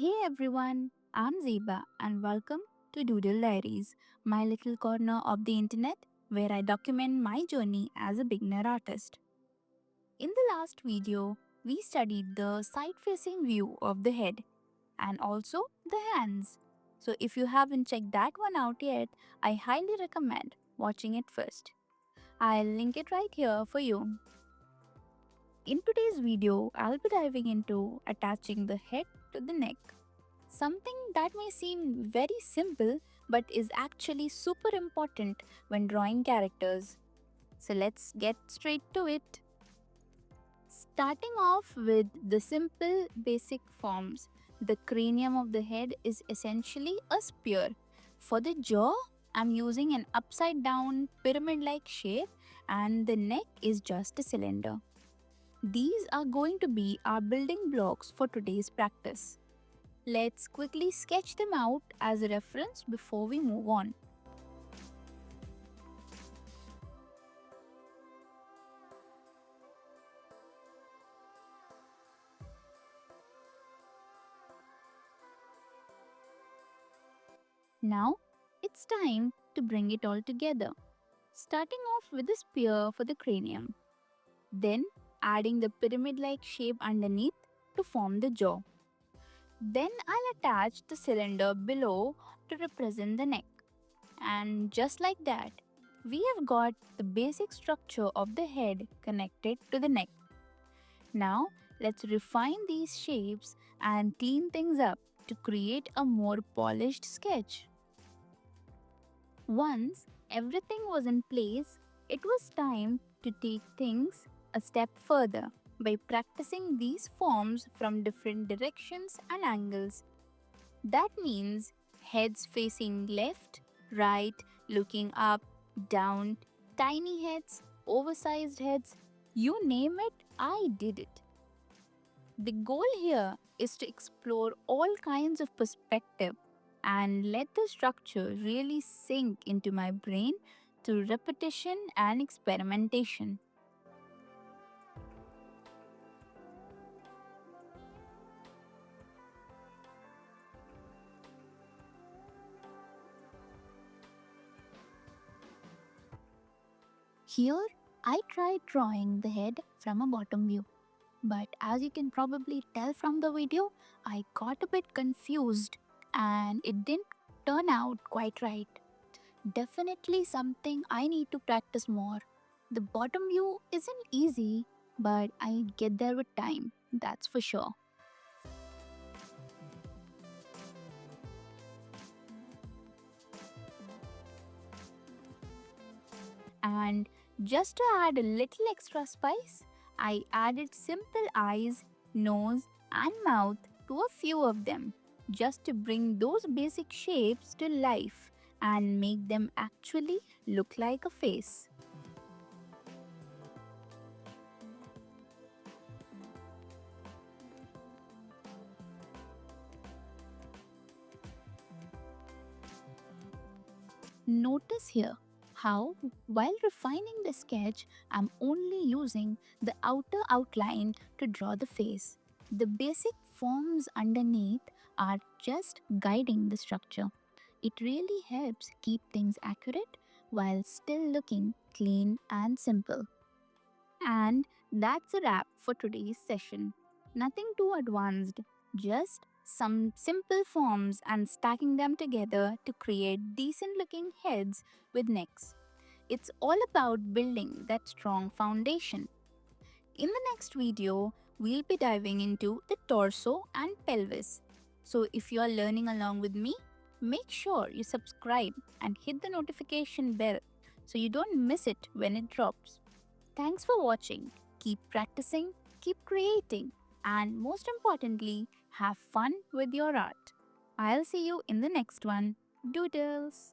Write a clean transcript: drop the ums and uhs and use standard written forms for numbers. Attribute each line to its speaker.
Speaker 1: Hey everyone, I'm Zeba and welcome to Doodle Diaries, my little corner of the internet where I document my journey as a beginner artist. In the last video, we studied the side facing view of the head and also the hands. So if you haven't checked that one out yet, I highly recommend watching it first. I'll link it right here for you. In today's video, I'll be diving into attaching the head to the neck. Something that may seem very simple but is actually super important when drawing characters. So let's get straight to it. Starting off with the simple basic forms, the cranium of the head is essentially a spear. For the jaw, I'm using an upside down pyramid like shape, and the neck is just a cylinder. These are going to be our building blocks for today's practice. Let's quickly sketch them out as a reference before we move on. Now, it's time to bring it all together. Starting off with the spear for the cranium, then adding the pyramid-like shape underneath to form the jaw. Then I'll attach the cylinder below to represent the neck. And just like that, we have got the basic structure of the head connected to the neck. Now, let's refine these shapes and clean things up to create a more polished sketch. Once everything was in place, it was time to take things a step further by practicing these forms from different directions and angles. That means heads facing left, right, looking up, down, tiny heads, oversized heads, you name it, I did it. The goal here is to explore all kinds of perspective and let the structure really sink into my brain through repetition and experimentation. Here, I tried drawing the head from a bottom view. But as you can probably tell from the video, I got a bit confused and it didn't turn out quite right. Definitely something I need to practice more. The bottom view isn't easy, but I get there with time, that's for sure. And just to add a little extra spice, I added simple eyes, nose, and mouth to a few of them, just to bring those basic shapes to life and make them actually look like a face. Notice here how, while refining the sketch, I'm only using the outer outline to draw the face. The basic forms underneath are just guiding the structure. It really helps keep things accurate while still looking clean and simple. And that's a wrap for today's session. Nothing too advanced, just some simple forms and stacking them together to create decent looking heads with necks. It's all about building that strong foundation. In the next video, we'll be diving into the torso and pelvis. So if you are learning along with me, make sure you subscribe and hit the notification bell so you don't miss it when it drops. Thanks for watching. Keep practicing, keep creating, and most importantly, have fun with your art. I'll see you in the next one. Doodles!